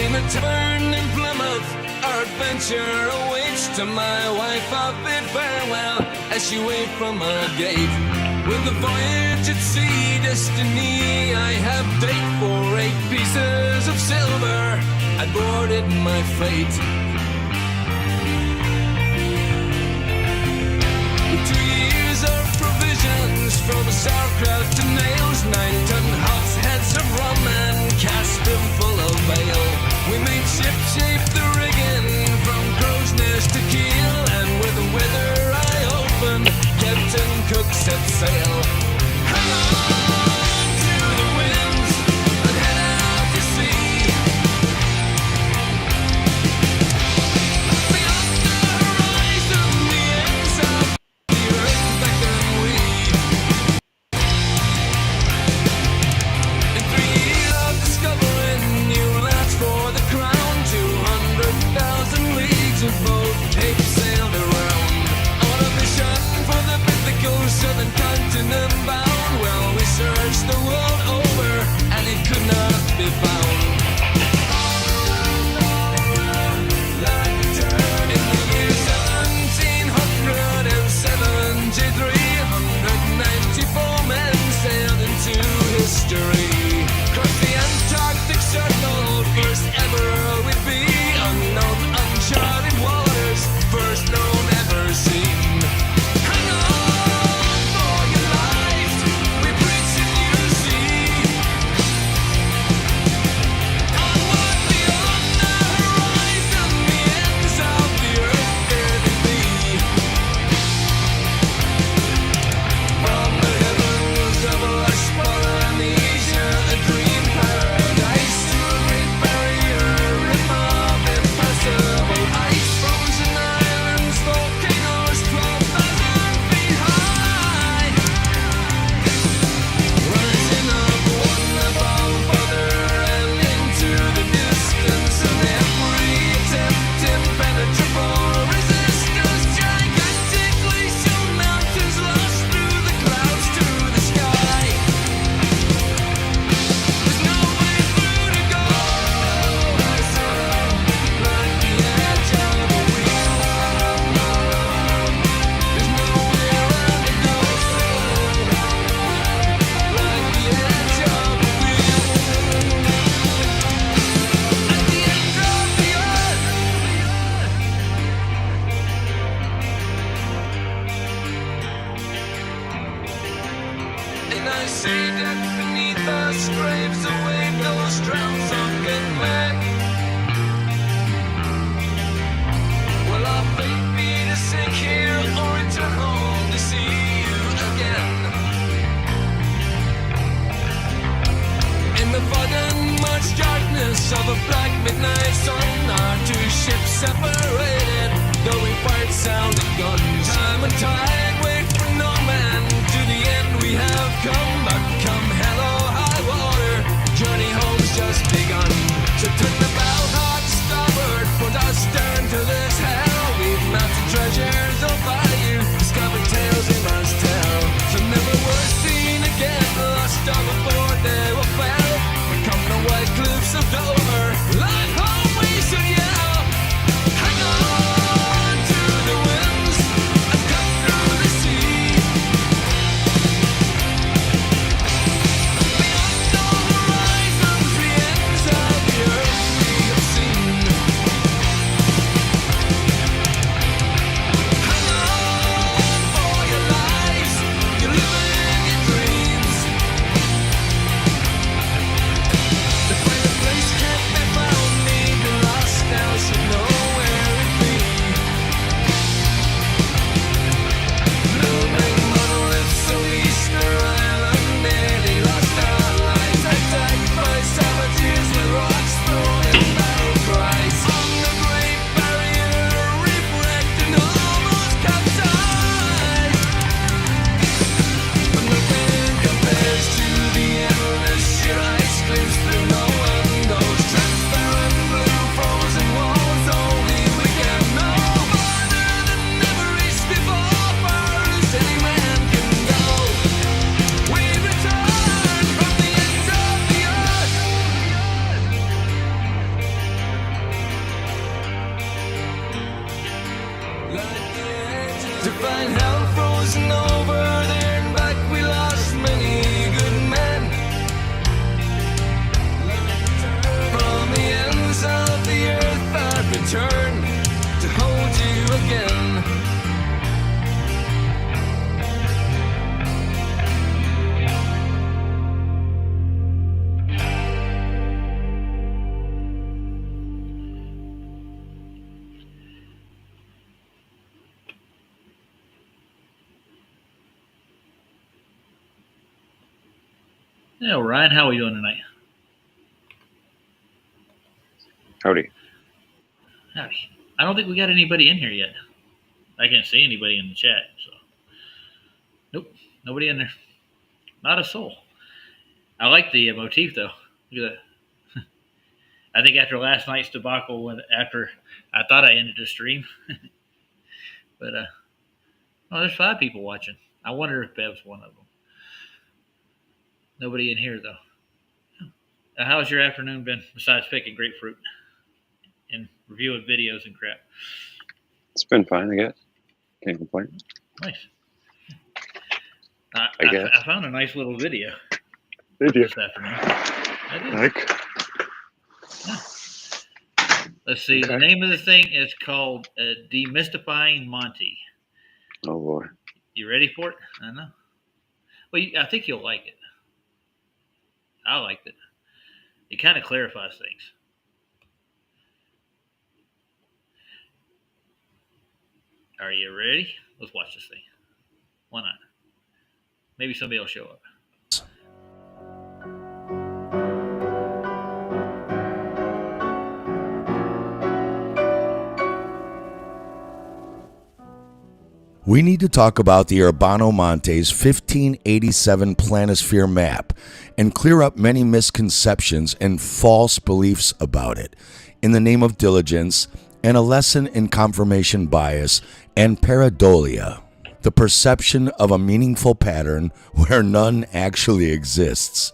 In a tavern in Plymouth, our adventure awaits. To my wife I bid farewell as she waved from our gate. With the voyage at sea, destiny I have date. For 8 pieces of silver I boarded my fate. With 2 years of provisions, from sauerkraut to nails, 9-ton hogsheads of rum and casks full of ale. We made ship-shape the rigging from crow's nest to keel, and with the weather eye open, Captain Cook set sail. Hang on to the winds and head out to sea. Beyond the horizon, the ends of the earth beckon we. In 3 years of discovering new lands for the crown, 200,000 leagues of boat tape sailed around. On a mission for the mythical southern continent. Yeah, Ryan, how are we doing tonight? Howdy. Howdy. I don't think we got anybody in here yet. I can't see anybody in the chat, so nope, nobody in there. Not a soul. I like the motif though. Look at that. I think after last night's debacle, after I thought I ended the stream, but oh, there's 5 people watching. I wonder if Bev's one of them. Nobody in here though. How's your afternoon been besides picking grapefruit and reviewing videos and crap? It's been fine, I guess. Can't complain. Nice. I guess. I found a nice little video Did you? this afternoon. I did. Like, Let's see. Okay. The name of the thing is called Demystifying Monty. oh boy. You ready for it? I know. Well, I think you'll like it. I liked it. It kind of clarifies things. Are you ready? Let's watch this thing. Why not? Maybe somebody will show up. We need to talk about the Urbano Monte's 1587 planisphere map and clear up many misconceptions and false beliefs about it in the name of diligence and a lesson in confirmation bias and pareidolia, the perception of a meaningful pattern where none actually exists.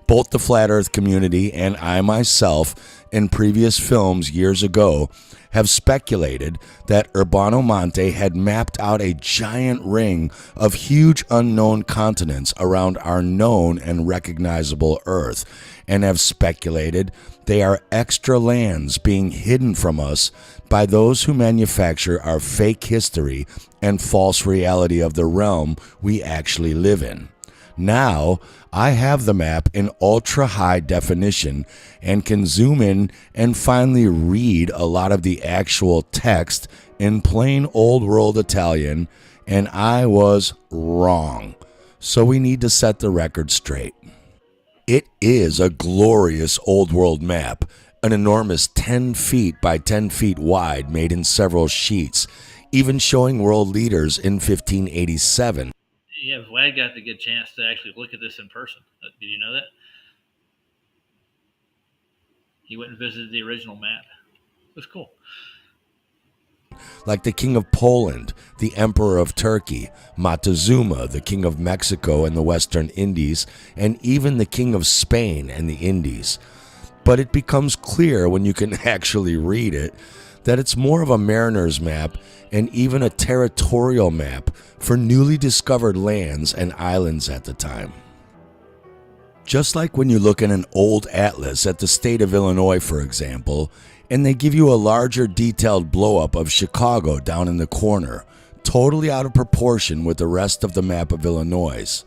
Both the Flat Earth community and I myself, in previous films years ago, have speculated that Urbano Monte had mapped out a giant ring of huge unknown continents around our known and recognizable Earth, and have speculated they are extra lands being hidden from us by those who manufacture our fake history and false reality of the realm we actually live in. Now, I have the map in ultra high definition and can zoom in and finally read a lot of the actual text in plain old world Italian, and I was wrong. So we need to set the record straight. It is a glorious old world map, an enormous 10 feet by 10 feet wide made in several sheets, even showing world leaders in 1587. Yeah, Vlad got the good chance to actually look at this in person. Did you know that? He went and visited the original map. It was cool. Like the King of Poland, the Emperor of Turkey, Montezuma, the King of Mexico and the Western Indies, and even the King of Spain and the Indies. But it becomes clear when you can actually read it that it's more of a mariner's map and even a territorial map for newly discovered lands and islands at the time. Just like when you look at an old atlas at the state of Illinois, for example, and they give you a larger detailed blow-up of Chicago down in the corner, totally out of proportion with the rest of the map of Illinois.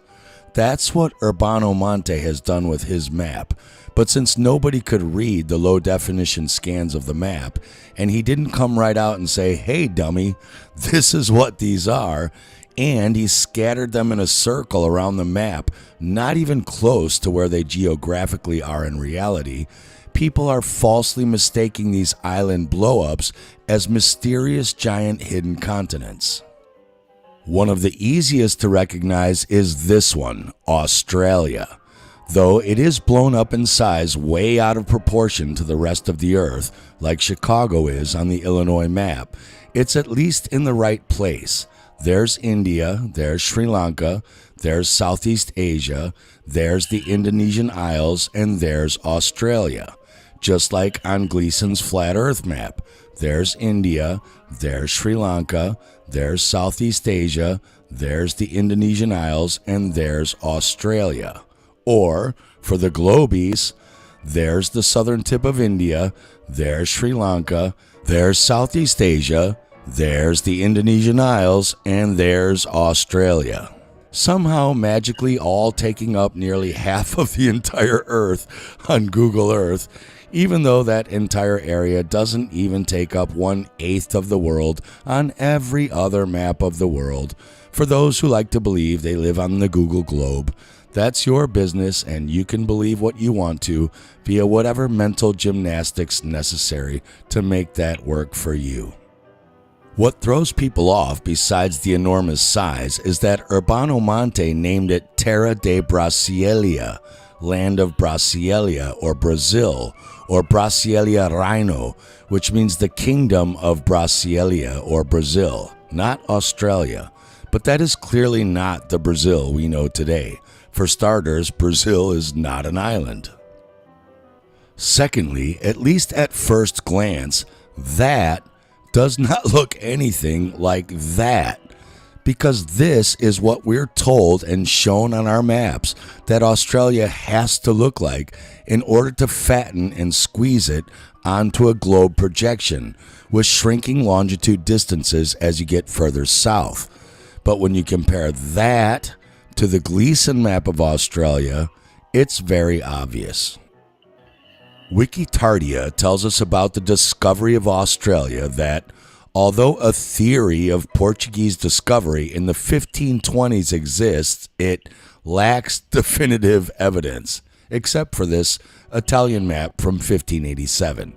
That's what Urbano Monte has done with his map. But since nobody could read the low-definition scans of the map, and he didn't come right out and say, "Hey, dummy, this is what these are," and he scattered them in a circle around the map, not even close to where they geographically are in reality, people are falsely mistaking these island blow-ups as mysterious giant hidden continents. One of the easiest to recognize is this one, Australia. Though it is blown up in size way out of proportion to the rest of the Earth, like Chicago is on the Illinois map, it's at least in the right place. There's India, there's Sri Lanka, there's Southeast Asia, there's the Indonesian Isles, and there's Australia. Just like on Gleason's Flat Earth map, there's India, there's Sri Lanka, there's Southeast Asia, there's the Indonesian Isles, and there's Australia. Or, for the globies, there's the southern tip of India, there's Sri Lanka, there's Southeast Asia, there's the Indonesian Isles, and there's Australia. Somehow magically all taking up nearly half of the entire Earth on Google Earth, even though that entire area doesn't even take up 1/8 of the world on every other map of the world. For those who like to believe they live on the Google globe, That's your business, and you can believe what you want to via whatever mental gymnastics necessary to make that work for you. What throws people off, besides the enormous size, is that Urbano Monte named it Terra de Brasilia, land of Brasilia or Brazil, or Brasilia Rhino, which means the kingdom of Brasilia or Brazil, not Australia. But that is clearly not the Brazil we know today. For starters, Brazil is not an island. Secondly, at least at first glance, that does not look anything like that, because this is what we're told and shown on our maps that Australia has to look like in order to fatten and squeeze it onto a globe projection, with shrinking longitude distances as you get further south. But when you compare that to the Gleason map of Australia, it's very obvious. Wikitardia tells us about the discovery of Australia that, although a theory of Portuguese discovery in the 1520s exists, it lacks definitive evidence, except for this Italian map from 1587.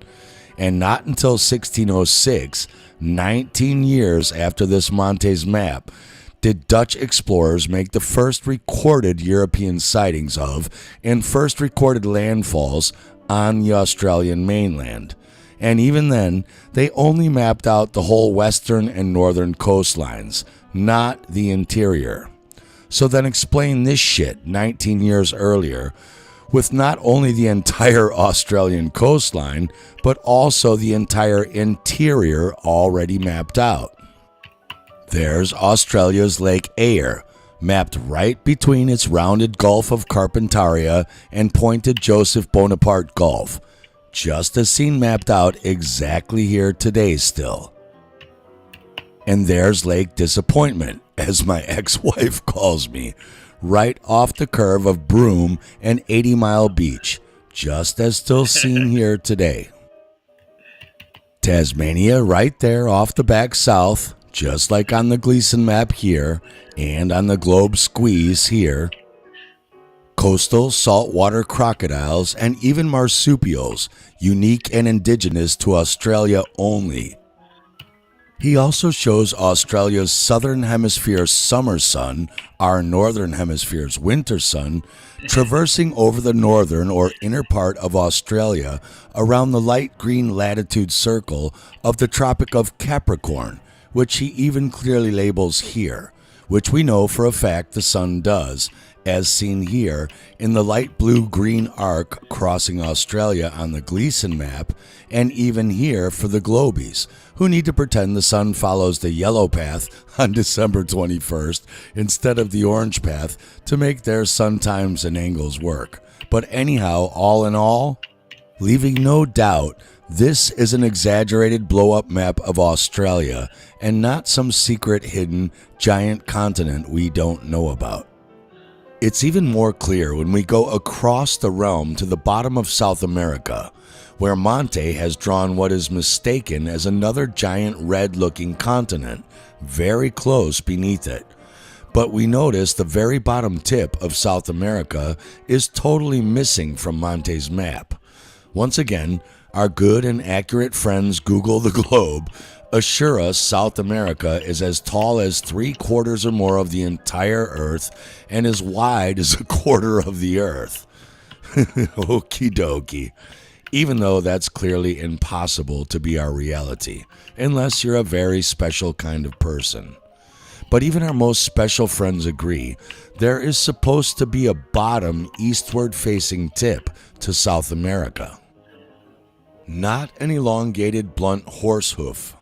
And not until 1606, 19 years after this Montes map, did Dutch explorers make the first recorded European sightings of and first recorded landfalls on the Australian mainland. And even then, they only mapped out the whole western and northern coastlines, not the interior. So then explain this shit 19 years earlier, with not only the entire Australian coastline, but also the entire interior already mapped out. There's Australia's Lake Eyre, mapped right between its rounded Gulf of Carpentaria and pointed Joseph Bonaparte Gulf, just as seen mapped out exactly here today still. And there's Lake Disappointment, as my ex-wife calls me, right off the curve of Broome and 80 Mile Beach, just as still seen here today. Tasmania right there off the back south, just like on the Gleason map here and on the globe squeeze here. Coastal saltwater crocodiles and even marsupials, unique and indigenous to Australia only. He also shows Australia's southern hemisphere summer sun, our northern hemisphere's winter sun, traversing over the northern or inner part of Australia around the light green latitude circle of the Tropic of Capricorn, which he even clearly labels here, which we know for a fact the sun does, as seen here in the light blue-green arc crossing Australia on the Gleason map, and even here for the Globies, who need to pretend the sun follows the yellow path on December 21st instead of the orange path to make their sun times and angles work. But anyhow, all in all, leaving no doubt, this is an exaggerated blow-up map of Australia and not some secret hidden giant continent we don't know about. It's even more clear when we go across the realm to the bottom of South America, where Monte has drawn what is mistaken as another giant red-looking continent, very close beneath it. But we notice the very bottom tip of South America is totally missing from Monte's map. Once again, our good and accurate friends Google the Globe assure us South America is as tall as 3/4 or more of the entire Earth and as wide as 1/4 of the Earth. Okie dokie. Even though that's clearly impossible to be our reality, unless you're a very special kind of person. But even our most special friends agree there is supposed to be a bottom eastward-facing tip to South America. Not an elongated blunt horse hoof.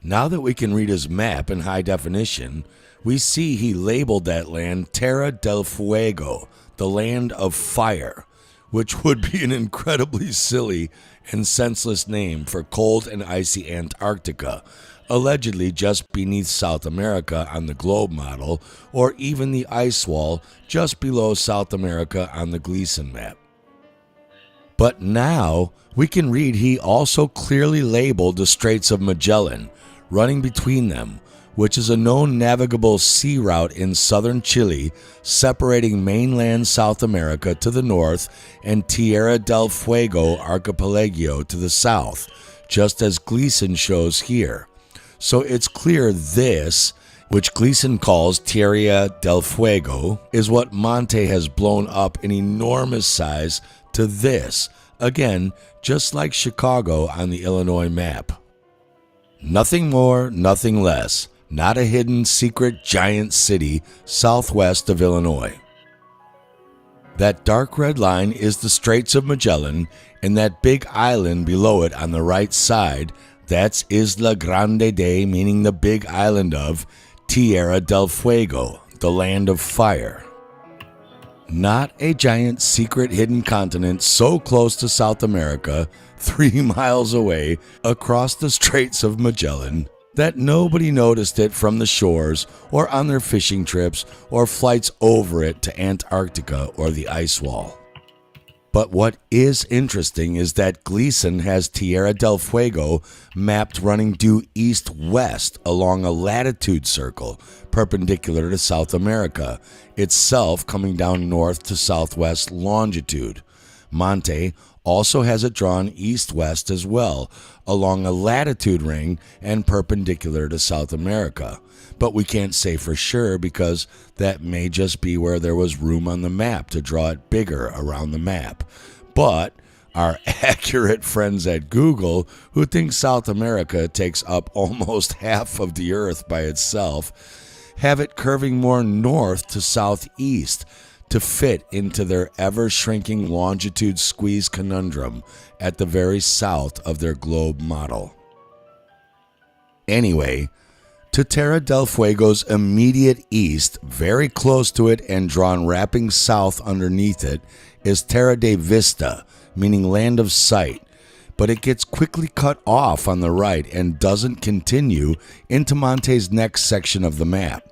Now that we can read his map in high definition, we see he labeled that land Terra del Fuego, the land of fire, which would be an incredibly silly and senseless name for cold and icy Antarctica, allegedly just beneath South America on the globe model, or even the ice wall just below South America on the Gleason map. But now we can read he also clearly labeled the Straits of Magellan, running between them, which is a known navigable sea route in southern Chile, separating mainland South America to the north and Tierra del Fuego archipelago to the south, just as Gleason shows here. So it's clear this, which Gleason calls Tierra del Fuego, is what Monte has blown up in enormous size to this, again, just like Chicago on the Illinois map. Nothing more, nothing less. Not a hidden secret giant city southwest of Illinois. That dark red line is the Straits of Magellan, and that big island below it on the right side, that's Isla Grande de, meaning the big island of Tierra del Fuego, the land of fire. Not a giant secret hidden continent so close to South America, 3 miles away across the Straits of Magellan, that nobody noticed it from the shores or on their fishing trips or flights over it to Antarctica or the ice wall. But what is interesting is that Gleason has Tierra del Fuego mapped running due east-west along a latitude circle perpendicular to South America, itself coming down north to southwest longitude. Monte also has it drawn east-west as well, along a latitude ring and perpendicular to South America. But we can't say for sure because that may just be where there was room on the map to draw it bigger around the map. But our accurate friends at Google, who think South America takes up almost half of the Earth by itself, have it curving more north to southeast to fit into their ever-shrinking longitude squeeze conundrum at the very south of their globe model. Anyway, to Tierra del Fuego's immediate east, very close to it and drawn wrapping south underneath it, is Terra de Vista, meaning land of sight, but it gets quickly cut off on the right and doesn't continue into Monte's next section of the map.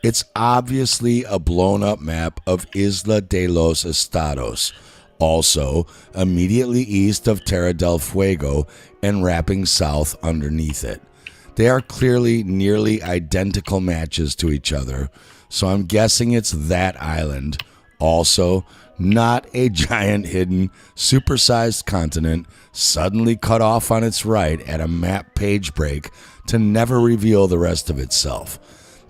It's obviously a blown-up map of Isla de los Estados, also immediately east of Tierra del Fuego and wrapping south underneath it. They are clearly nearly identical matches to each other, so I'm guessing it's that island. Also, not a giant hidden, supersized continent suddenly cut off on its right at a map page break to never reveal the rest of itself.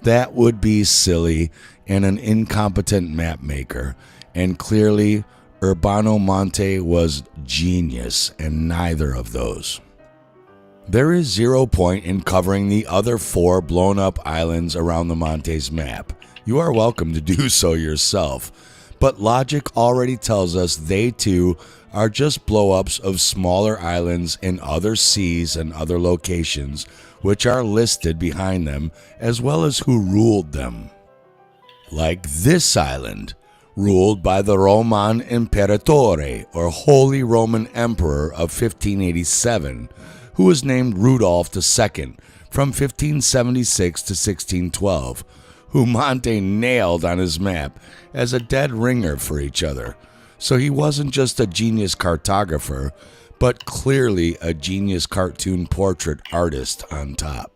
That would be silly and an incompetent map maker, and clearly Urbano Monte was genius, and neither of those. There is 0 point in covering the other 4 blown-up islands around the Monte's map. You are welcome to do so yourself, but logic already tells us they too are just blow-ups of smaller islands in other seas and other locations, which are listed behind them, as well as who ruled them. Like this island, ruled by the Roman Imperatore, or Holy Roman Emperor of 1587, who was named Rudolph II from 1576 to 1612, who Monte nailed on his map as a dead ringer for each other. So he wasn't just a genius cartographer, but clearly a genius cartoon portrait artist on top.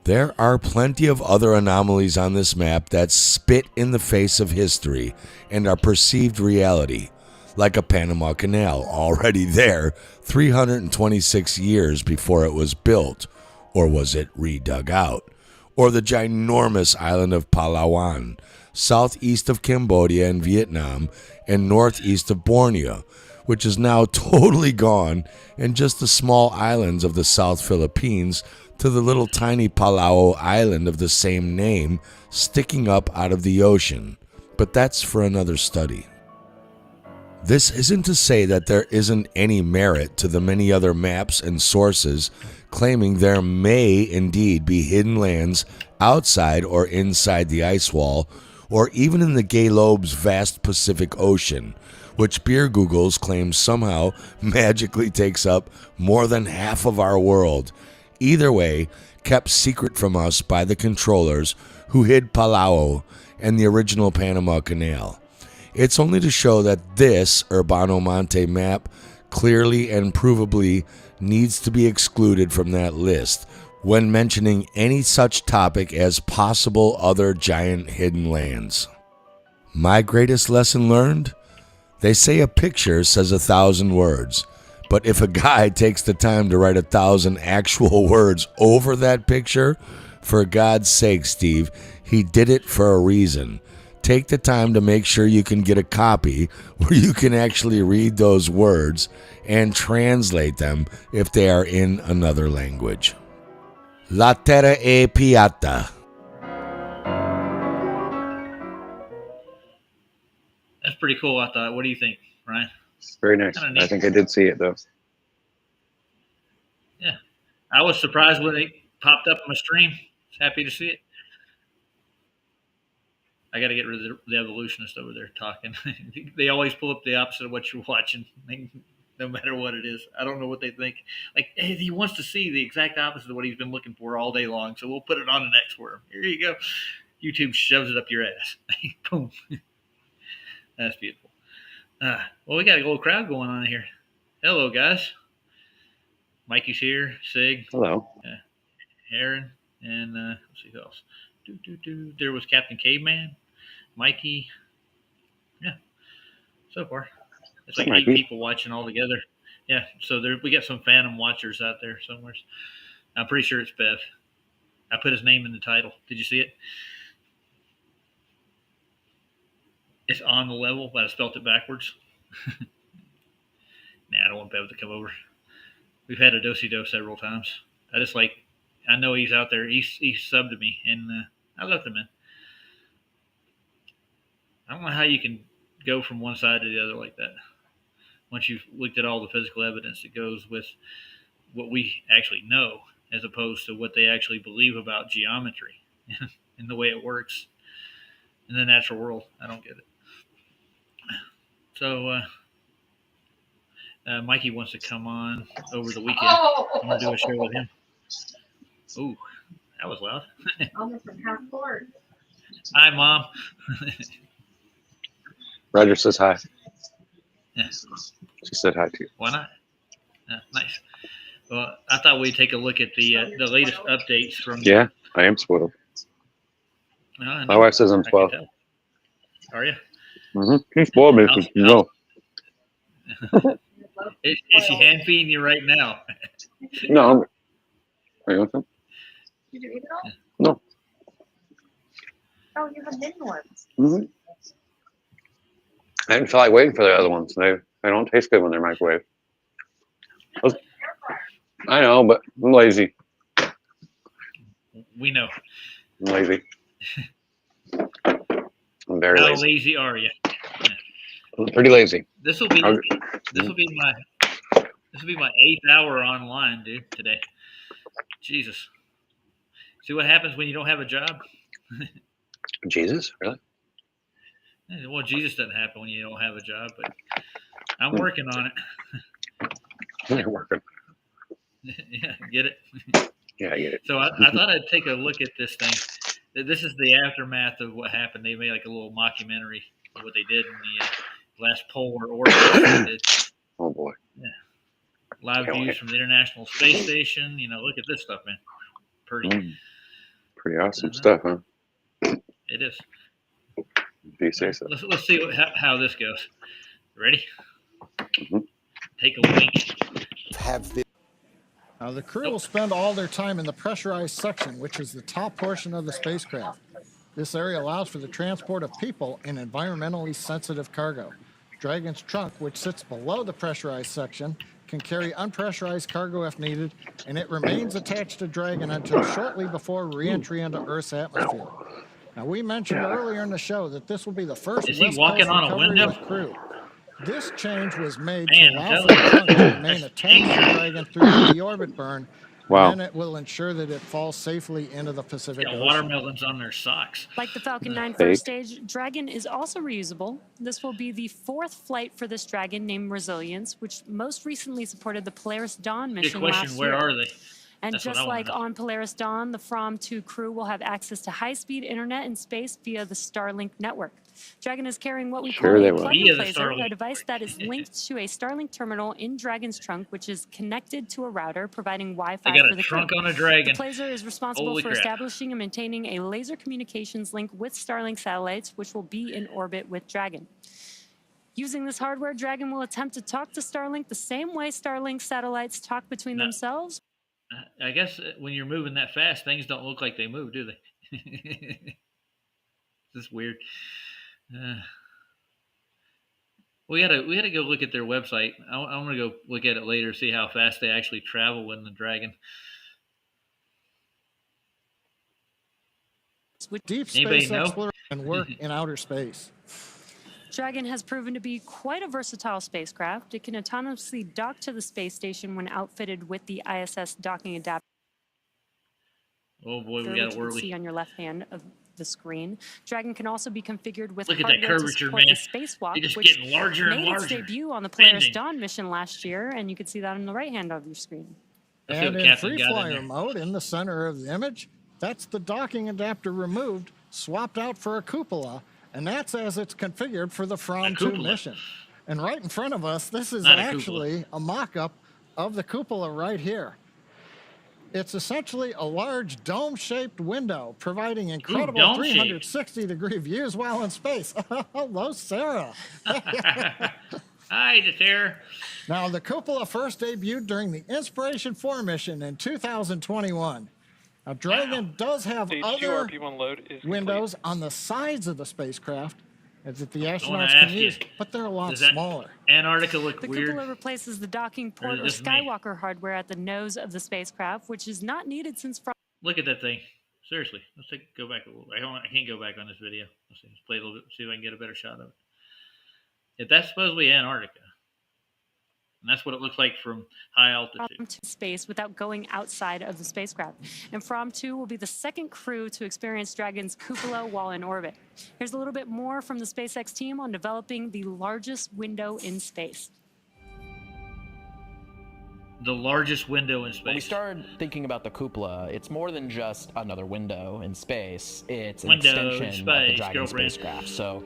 There are plenty of other anomalies on this map that spit in the face of history and are perceived reality, like a Panama Canal already there 326 years before it was built, or was it redug out, or the ginormous island of Palawan, southeast of Cambodia and Vietnam, and northeast of Borneo, which is now totally gone, and just the small islands of the South Philippines to the little tiny Palau island of the same name sticking up out of the ocean. But that's for another study. This isn't to say that there isn't any merit to the many other maps and sources claiming there may indeed be hidden lands outside or inside the ice wall, or even in the Gay Lobe's vast Pacific Ocean, which Beer Googles claim somehow magically takes up more than half of our world. Either way, kept secret from us by the controllers who hid Palau and the original Panama Canal. It's only to show that this Urbano Monte map clearly and provably needs to be excluded from that list, when mentioning any such topic as possible other giant hidden lands. My greatest lesson learned? They say a picture says 1,000 words, but if a guy takes the time to write 1,000 actual words over that picture, for God's sake, Steve, he did it for a reason. Take the time to make sure you can get a copy where you can actually read those words and translate them if they are in another language. La terra è piatta. That's pretty cool, I thought. What do you think, Ryan? Very nice. Kinda neat. I think I did see it though. Yeah. I was surprised when it popped up on my stream. Happy to see it. I got to get rid of the evolutionist over there talking. They always pull up the opposite of what you're watching, no matter what it is. I don't know what they think. Like, hey, he wants to see the exact opposite of what he's been looking for all day long, so we'll put it on the next for him. Here you go. YouTube shoves it up your ass. Boom. That's beautiful. Well, we got a little crowd going on here. Hello, guys. Mikey's here. Sig. Hello. Aaron. And let's see who else. There was Captain Caveman. Mikey. Yeah. So far. It's like 8 people watching all together. Yeah. So we got some Phantom watchers out there somewhere. I'm pretty sure it's Bev. I put his name in the title. Did you see it? It's on the level, but I spelled it backwards. Nah, I don't want Bev to come over. We've had a do-si-do several times. I know he's out there. He subbed to me, and I left him in. I don't know how you can go from one side to the other like that. Once you've looked at all the physical evidence that goes with what we actually know, as opposed to what they actually believe about geometry and the way it works in the natural world. I don't get it. So, Mikey wants to come on over the weekend. I'm going to do a show with him. Ooh, that was loud. Almost from half court. Hi, Mom. Roger says hi. Yeah. She said hi to you. Why not? Nice. Well, I thought we'd take a look at the latest updates from. Yeah, I am spoiled. My wife says I'm spoiled. Are you? Mm-hmm. She spoiled me. No. Is she hand feeding you right now? No. Are you want some? Did you eat it all? No. Oh, you have mini ones. Mm-hmm. I didn't feel like waiting for the other ones. They don't taste good when they're microwaved. I know, but I'm lazy. We know. I'm lazy. I'm very How lazy. lazy are you? I'm pretty lazy. This will be my 8th hour online, dude, today. Jesus. See what happens when you don't have a job? Jesus, really? Well, Jesus doesn't happen when you don't have a job, but I'm working on it. You're working. Yeah, get it? Yeah, I get it. So I thought I'd take a look at this thing. This is the aftermath of what happened. They made like a little mockumentary of what they did in the last polar orbit. Oh, boy. Yeah. Live views from the International Space Station. Look at this stuff, man. Pretty. Pretty awesome stuff, huh? It is. If you say so. Let's see how this goes. Ready? Mm-hmm. Take a wink. The crew will spend all their time in the pressurized section, which is the top portion of the spacecraft. This area allows for the transport of people and environmentally sensitive cargo. Dragon's trunk, which sits below the pressurized section, can carry unpressurized cargo if needed, and it remains attached to Dragon until shortly before re-entry into Earth's atmosphere. Now, we mentioned earlier in the show that this will be the first Is he West walking Coast on a recovery window? with crew. This change was made Man, to allow I'm for the telling trunk you. to remain attached to Dragon through the deorbit burn. Wow. And then it will ensure that it falls safely into the Pacific Got Ocean. watermelons on their socks. Like the Falcon 9 Fake. first stage, Dragon is also reusable. This will be the 4th flight for this Dragon named Resilience, which most recently supported the Polaris Dawn Good mission question. last Where year. are they? And That's what I just wanna like know. on Polaris Dawn, the From 2 crew will have access to high-speed internet in space via the Starlink network. Dragon is carrying what we Sure call they a will. plug Via the replacer, a Starlink. device that is linked to a Starlink terminal in Dragon's trunk, which is connected to a router, providing I Wi-Fi got for a the crew. trunk on a The dragon. Placer is responsible Holy for crap. establishing and maintaining a laser communications link with Starlink satellites, which will be in orbit with Dragon. Using this hardware, Dragon will attempt to talk to Starlink the same way Starlink satellites talk between No. themselves. I guess when you're moving that fast, things don't look like they move, do they? This is weird. We gotta go look at their website. I'm gonna go look at it later, see how fast they actually travel in the Dragon. With deep Anybody space know? exploration and work in outer space. Dragon has proven to be quite a versatile spacecraft. It can autonomously dock to the space station when outfitted with the ISS docking adapter, Oh boy, we which got you it can whirly. see on your left hand of the screen. Dragon can also be configured with Look at that hardware to curvature, support man. a spacewalk, They're just which getting larger and made its larger. debut on the Polaris Bending. Dawn mission last year, and you can see that on the right hand of your screen. Let's see And what in Captain free got in flyer there. mode, in the center of the image, that's the docking adapter removed, swapped out for a cupola, and that's as it's configured for the From 2 cupola. mission. And right in front of us, this is Not a cupola. actually a mock-up of the cupola right here. It's essentially a large dome-shaped window, providing incredible dome-shaped. 360-degree views while in space. Hello, Sarah. Hi, Deter. Now, the cupola first debuted during the Inspiration 4 mission in 2021. Now, Dragon does have Stage 2 other RP1 load is complete. windows on the sides of the spacecraft that the wanna astronauts ask can you, use, but they're a lot Does that smaller. Antarctica look The weird? cupola replaces the docking port or just me? Skywalker hardware at the nose of the spacecraft, which is not needed since Look at that thing. Seriously, go back a little. I can't go back on this video. Let's play a little bit, see if I can get a better shot of it. If that's supposedly Antarctica, and that's what it looks like from high altitude. From to space without going outside of the spacecraft. And From 2 will be the second crew to experience Dragon's cupola while in orbit. Here's a little bit more from the SpaceX team on developing the largest window in space. The largest window in When we space. started thinking about the cupola, it's more than just another window in space. It's an Window in extension of the space, Dragon girlfriend. spacecraft. So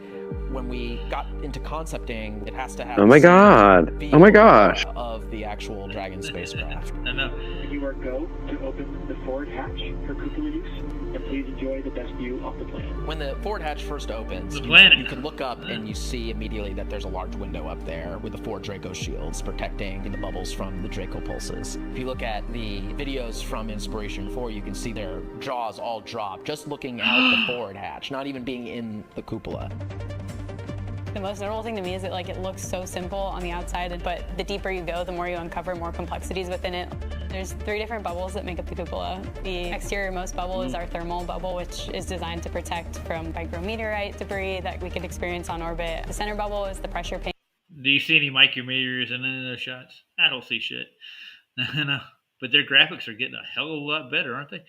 when we got into concepting, it has to have Oh my some god. Oh my vehicle gosh. of the actual Dragon spacecraft. I know. You are go to open the forward hatch for cupola use, and please enjoy the best view of the planet. When the forward hatch first opens, The you, planet. you can look up and you see immediately that there's a large window up there with the 4 Draco shields protecting the bubbles from the Draco pulses. If you look at the videos from Inspiration 4, you can see their jaws all drop just looking out the forward hatch, not even being in the cupola. The most notable thing to me is that it looks so simple on the outside, but the deeper you go, the more you uncover more complexities within it. There's 3 different bubbles that make up the cupola. The exterior-most bubble is our thermal bubble, which is designed to protect from micrometeorite debris that we could experience on orbit. The center bubble is the pressure pane. Do you see any micrometers in any of those shots? I don't see shit. No. But their graphics are getting a hell of a lot better, aren't they?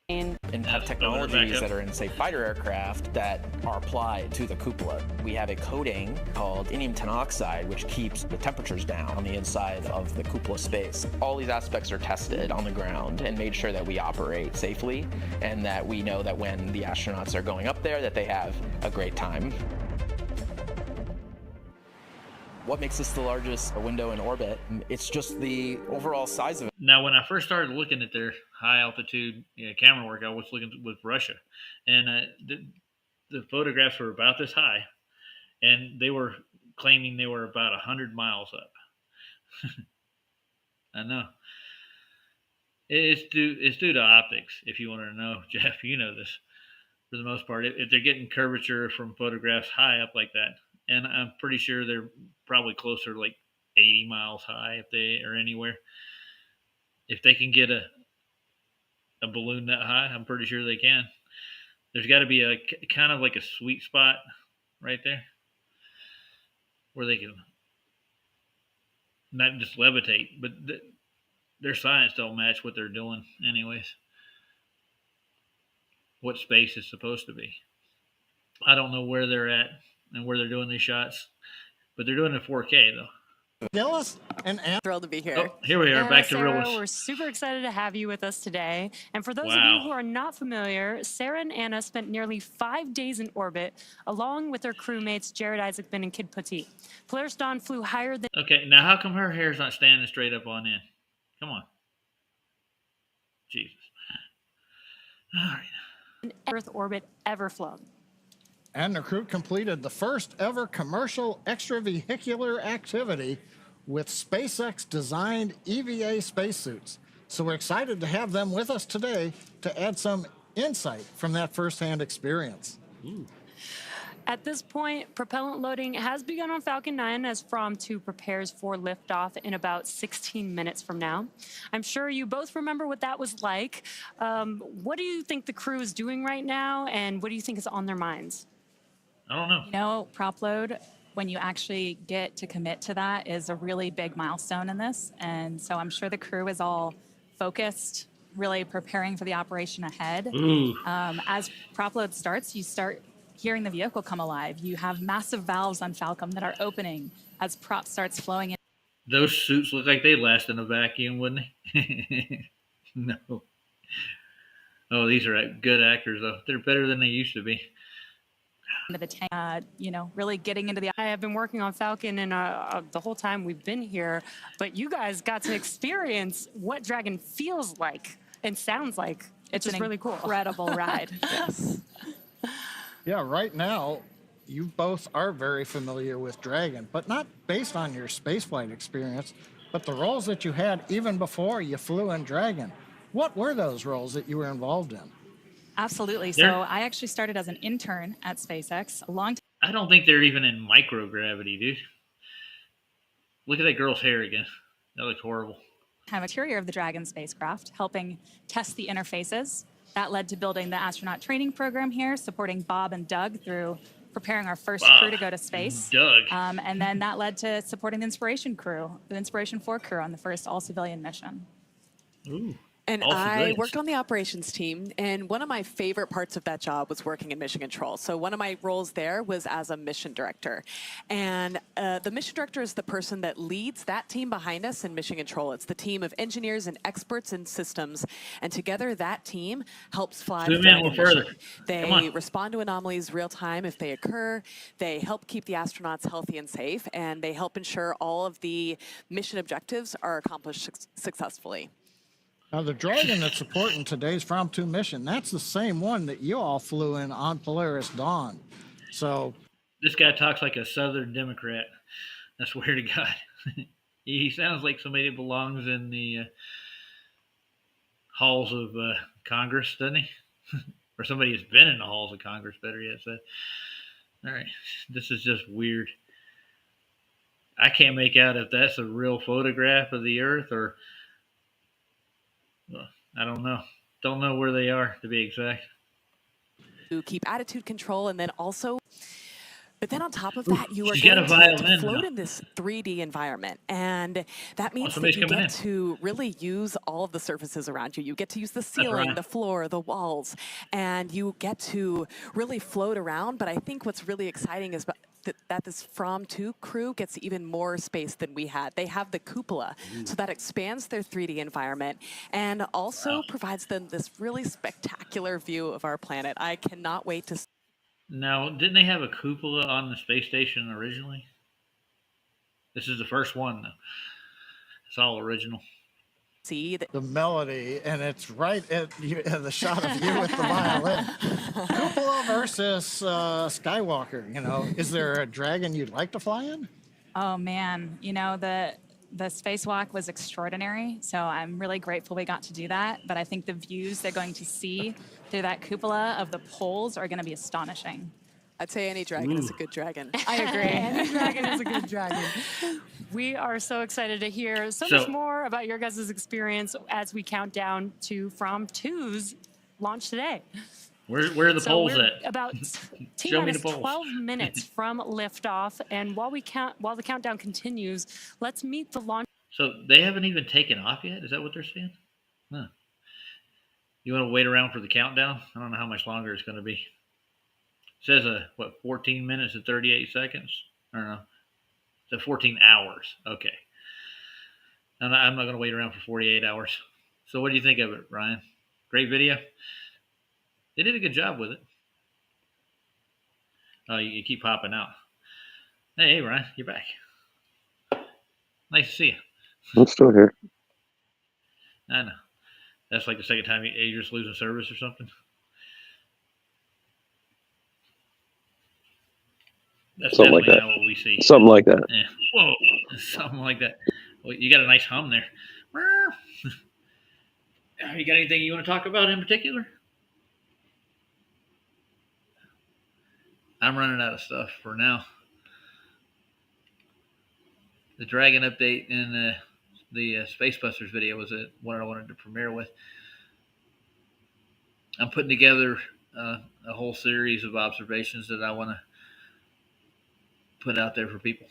And have back technologies up. that are in, say, fighter aircraft that are applied to the cupola. We have a coating called indium tenoxide, which keeps the temperatures down on the inside of the cupola space. All these aspects are tested on the ground and made sure that we operate safely and that we know that when the astronauts are going up there that they have a great time. What makes this the largest window in orbit? It's just the overall size of it. Now, when I first started looking at their high altitude camera work, I was looking with Russia, and the photographs were about this high, and they were claiming they were about 100 miles up. I know. It's due to optics. If you want to know, Jeff, you know this. For the most part, if they're getting curvature from photographs high up like that, and I'm pretty sure they're probably closer to like 80 miles high if they are anywhere. If they can get a balloon that high, I'm pretty sure they can. There's got to be a kind of like a sweet spot right there where they can not just levitate, but their science don't match what they're doing anyways. What space is supposed to be. I don't know where they're at and where they're doing these shots, but they're doing it in 4K though. Gillis and Anna. Thrilled to be here. Oh, here we are, Anna, back to Sarah, realist. we're super excited to have you with us today. And for those of Wow. you who are not familiar, Sarah and Anna spent nearly 5 days in orbit, along with their crewmates Jared Isaacman and Kid Petit. Polaris Dawn flew higher than Okay, now how come her hair's not standing straight up on end? Come on. Jesus. All right. Earth orbit ever flown. And the crew completed the first ever commercial extravehicular activity with SpaceX designed EVA spacesuits. So we're excited to have them with us today to add some insight from that firsthand experience. Ooh. At this point, propellant loading has begun on Falcon 9 as From 2 prepares for liftoff in about 16 minutes from now. I'm sure you both remember what that was like. What do you think the crew is doing right now, and what do you think is on their minds? I don't know. You know, prop load, when you actually get to commit to that, is a really big milestone in this. And so I'm sure the crew is all focused, really preparing for the operation ahead. As prop load starts, you start hearing the vehicle come alive. You have massive valves on Falcon that are opening as prop starts flowing in. Those suits look like they last in a vacuum, wouldn't they? No. Oh, these are good actors, though. They're better than they used to be. Into the tank, really getting into the. I have been working on Falcon and the whole time we've been here, but you guys got to experience what Dragon feels like and sounds like. It's just really cool. Incredible ride. Yes. Yeah, right now, you both are very familiar with Dragon, but not based on your spaceflight experience, but the roles that you had even before you flew in Dragon. What were those roles that you were involved in? Absolutely. So I actually started as an intern at SpaceX a long time. I don't think they're even in microgravity, dude. Look at that girl's hair again. That looks horrible. Kind of interior of the Dragon spacecraft, helping test the interfaces. That led to building the astronaut training program here, supporting Bob and Doug through preparing our first crew to go to space. Doug. And then that led to supporting the Inspiration 4 crew on the first all-civilian mission. Ooh. And I worked on the operations team, and one of my favorite parts of that job was working in mission control. So one of my roles there was as a mission director. And the mission director is the person that leads that team behind us in mission control. It's the team of engineers and experts in systems. And together, that team helps fly the Dragon mission. They respond to anomalies real time if they occur. They help keep the astronauts healthy and safe. And they help ensure all of the mission objectives are accomplished successfully. Now, the Dragon that's supporting today's From 2 mission, that's the same one that you all flew in on Polaris Dawn. So this guy talks like a Southern Democrat. I swear to God. He sounds like somebody that belongs in the halls of Congress, doesn't he? Or somebody who's been in the halls of Congress, better yet said. All right, this is just weird. I can't make out if that's a real photograph of the Earth or... I don't know. Don't know where they are, to be exact. To keep attitude control, and then also, but then on top of that, you are getting to float in this 3D environment, and that means that you get to really use all of the surfaces around you. You get to use the ceiling, the floor, the walls, and you get to really float around. But I think what's really exciting is that this From 2 crew gets even more space than we had. They have the cupola, so that expands their 3D environment and also provides them this really spectacular view of our planet. I cannot wait to... Now, didn't they have a cupola on the space station originally? This is the first one, though. It's all original. See the melody, and it's right at the shot of you with the violin. Cupola versus Skywalker. Is there a Dragon you'd like to fly in? Oh man, the spacewalk was extraordinary, so I'm really grateful we got to do that. But I think the views they're going to see through that cupola of the poles are going to be astonishing. I'd say any dragon is a good dragon. I agree. Any dragon is a good dragon. We are so excited to hear so much more about your guys' experience as we count down to From 2's launch today. Where are the poles at? About T-minus 12 minutes from liftoff, and while the countdown continues, let's meet the launch. So they haven't even taken off yet? Is that what they're saying? Huh. You want to wait around for the countdown? I don't know how much longer it's going to be. It says 14 minutes and 38 seconds? I don't know. The 14 hours. Okay. I'm not going to wait around for 48 hours. So what do you think of it, Ryan? Great video. They did a good job with it. Oh, you keep popping out. Hey, Ryan, you're back. Nice to see you. I'm still here. I know. That's like the second time you're just losing service or something. That's Something like definitely that. not what we see. Something like that. Yeah. Whoa, something like that. Well, you got a nice hum there. You got anything you want to talk about in particular? I'm running out of stuff for now. The Dragon update and the Space Busters video was what I wanted to premiere with. I'm putting together a whole series of observations that I want to put out there for people.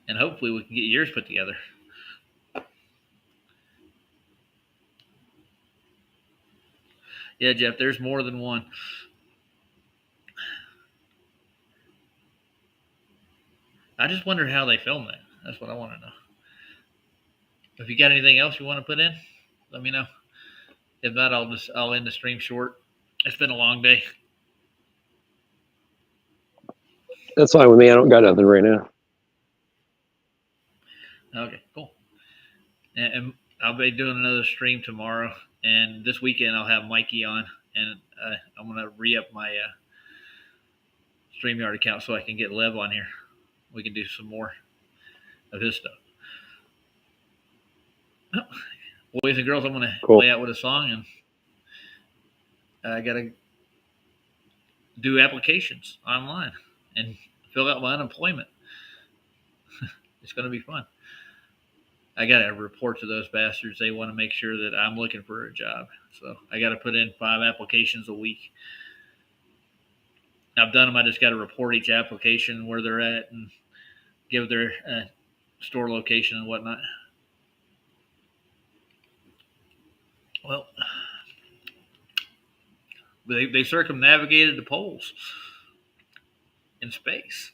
And hopefully we can get yours put together. Yeah, Jeff, there's more than one. I just wonder how they filmed that. That's what I want to know. If you got anything else you want to put in, let me know. If not, I'll end the stream short. It's been a long day. That's fine with me. I don't got nothing right now. Okay, cool. And I'll be doing another stream tomorrow. And this weekend I'll have Mikey on. And I'm going to re-up my StreamYard account so I can get Lev on here. We can do some more of his stuff. Well, boys and girls, I'm going to play out with a song. And I got to do applications online and fill out my unemployment. It's going to be fun. I got to report to those bastards. They want to make sure that I'm looking for a job. So I got to put in 5 applications a week. I've done them. I just got to report each application, where they're at, and give their store location and whatnot. Well, they circumnavigated the poles in space.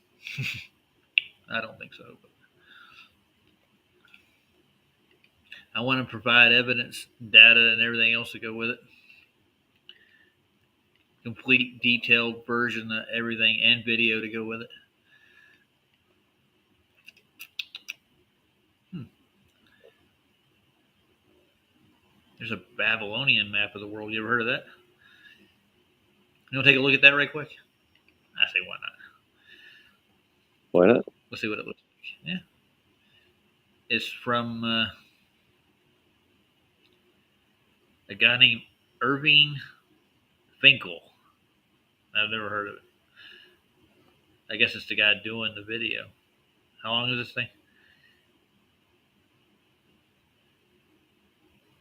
I don't think so. But I want to provide evidence, data, and everything else to go with it. Complete, detailed version of everything and video to go with it. There's a Babylonian map of the world. You ever heard of that? You want to take a look at that right quick? I say, why not? Why not? Let's see what it looks like. Yeah. It's from a guy named Irving Finkel. I've never heard of it. I guess it's the guy doing the video. How long is this thing?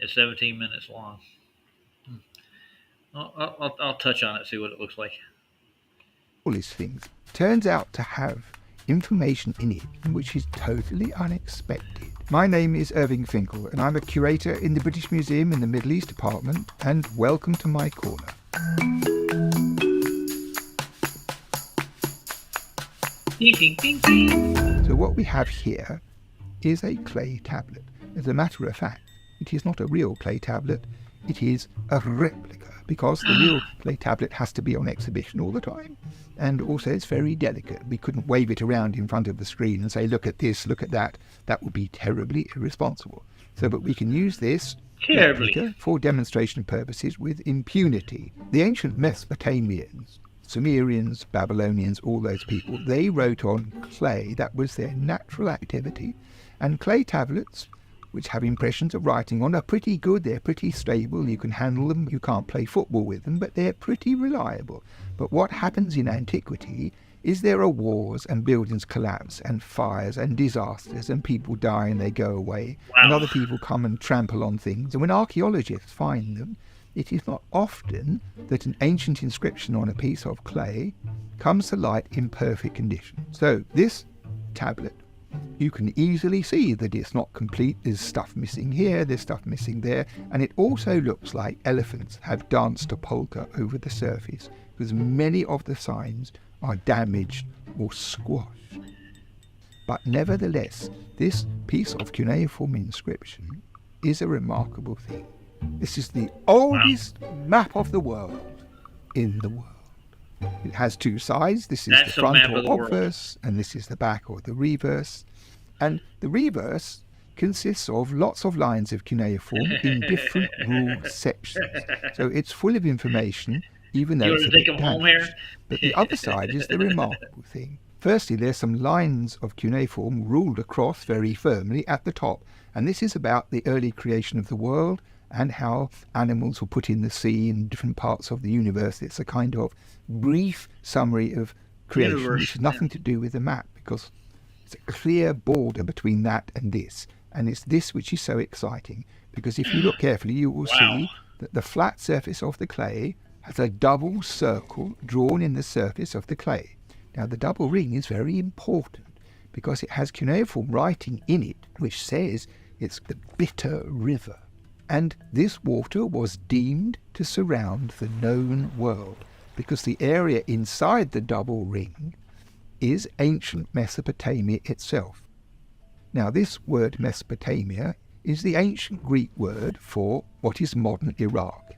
It's 17 minutes long. I'll touch on it, see what it looks like. All these things turns out to have information in it which is totally unexpected. My name is Irving Finkel, and I'm a curator in the British Museum in the Middle East Department, and welcome to my corner. Ding, ding, ding, ding. So what we have here is a clay tablet. As a matter of fact, it is not a real clay tablet, it is a replica, because the real clay tablet has to be on exhibition all the time. And also it's very delicate. We couldn't wave it around in front of the screen and say, look at this, look at that. That would be terribly irresponsible. So, but we can use this replica for demonstration purposes with impunity. The ancient Mesopotamians, Sumerians, Babylonians, all those people, they wrote on clay. That was their natural activity. And clay tablets, which have impressions of writing on, are pretty good. They're pretty stable. You can handle them. You can't play football with them, but they're pretty reliable. But what happens in antiquity is there are wars and buildings collapse and fires and disasters and people die and they go away. Wow. And other people come and trample on things. And when archaeologists find them, it is not often that an ancient inscription on a piece of clay comes to light in perfect condition. So this tablet, you can easily see that it's not complete. There's stuff missing here, there's stuff missing there, and it also looks like elephants have danced a polka over the surface, because many of the signs are damaged or squash. But nevertheless, this piece of cuneiform inscription is a remarkable thing. This is the oldest map of the world in the world. It has two sides. This is That's the the front map or of the world. obverse, and this is the back or the reverse. And the reverse consists of lots of lines of cuneiform in different ruled sections. So it's full of information, even though You it's want a to take bit them home damaged. here? But the other side is the remarkable thing. Firstly, there's some lines of cuneiform ruled across very firmly at the top. And this is about the early creation of the world and how animals were put in the sea in different parts of the universe. It's a kind of brief summary of creation, Universe, which has nothing to do with the map, because it's a clear border between that and this. And it's this which is so exciting, because if you look carefully, you will see that the flat surface of the clay has a double circle drawn in the surface of the clay. Now, the double ring is very important because it has cuneiform writing in it which says it's the Bitter River. And this water was deemed to surround the known world because the area inside the double ring is ancient Mesopotamia itself. Now, this word Mesopotamia is the ancient Greek word for what is modern Iraq.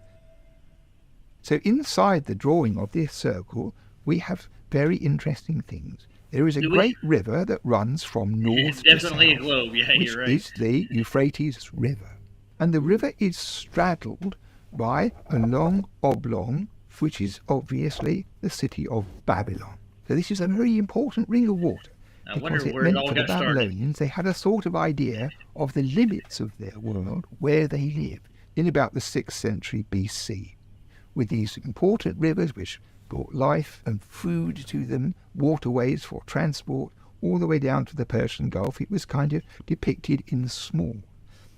So inside the drawing of this circle, we have very interesting things. There is a great river that runs from north to south, Definitely a globe. Yeah, which you're right. is the Euphrates River. And the river is straddled by a long oblong, which is obviously the city of Babylon. So this is a very important ring of water. I Because wonder it where it meant all for the got started. Babylonians, they had a sort of idea of the limits of their world, where they lived, in about the 6th century BC, with these important rivers which brought life and food to them, waterways for transport, all the way down to the Persian Gulf. It was kind of depicted in small.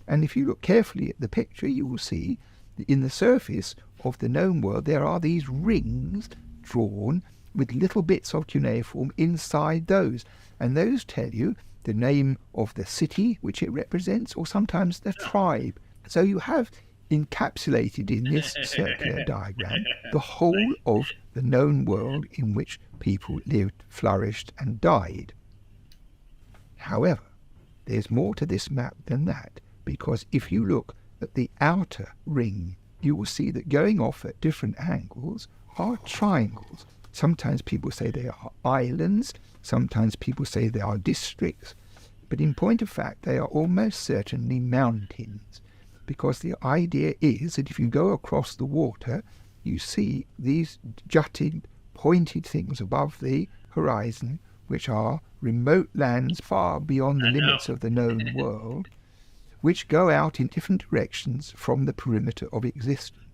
And if you look carefully at the picture, you will see that in the surface of the known world there are these rings drawn with little bits of cuneiform inside those. And those tell you the name of the city which it represents, or sometimes the tribe. So you have encapsulated in this circular diagram the whole of the known world in which people lived, flourished, and died. However, there's more to this map than that, because if you look at the outer ring, you will see that going off at different angles are triangles. Sometimes people say they are islands, sometimes people say they are districts, but in point of fact they are almost certainly mountains, because the idea is that if you go across the water, you see these jutting, pointed things above the horizon, which are remote lands far beyond the limits of the known world, which go out in different directions from the perimeter of existence.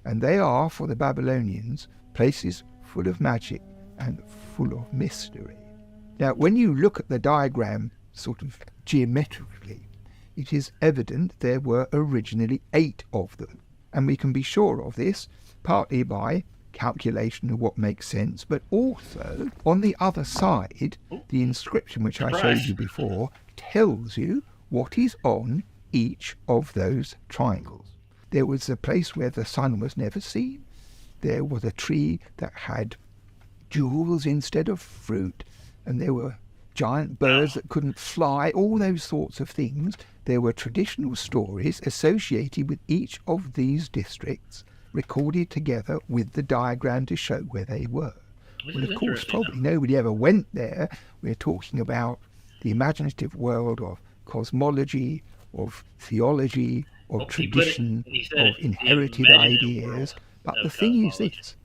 And they are, for the Babylonians, places full of magic and full of mystery. Now, when you look at the diagram sort of geometrically, it is evident there were originally 8 of them. And we can be sure of this partly by calculation of what makes sense, but also on the other side, the inscription which I showed you before tells you what is on each of those triangles. There was a place where the sun was never seen. There was a tree that had jewels instead of fruit, and there were giant birds that couldn't fly, all those sorts of things. There were traditional stories associated with each of these districts, recorded together with the diagram to show where they were. Well, of course, probably nobody ever went there. We're talking about the imaginative world of cosmology, of theology, of tradition, of inherited ideas. But the thing is this,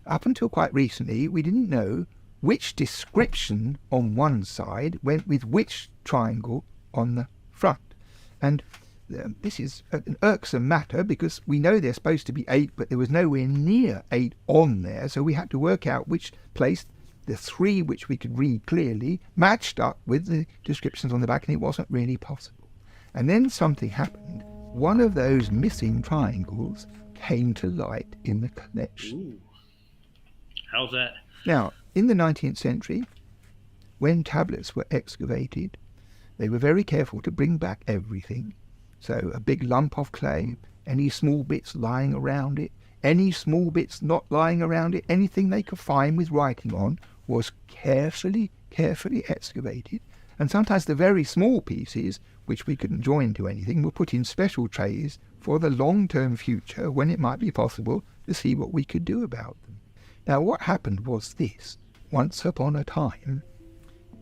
up until quite recently, we didn't know which description on one side went with which triangle on the front. And this is an irksome matter, because we know there's supposed to be 8, but there was nowhere near 8 on there, so we had to work out which place the 3 which we could read clearly matched up with the descriptions on the back, and it wasn't really possible. And then something happened. One of those missing triangles came to light in the collection. Ooh. How's that? Now, in the 19th century, when tablets were excavated, they were very careful to bring back everything. So a big lump of clay, any small bits lying around it, any small bits not lying around it, anything they could find with writing on, was carefully excavated, and sometimes the very small pieces, which we couldn't join to anything, were put in special trays for the long-term future when it might be possible to see what we could do about them. Now, what happened was this. Once upon a time,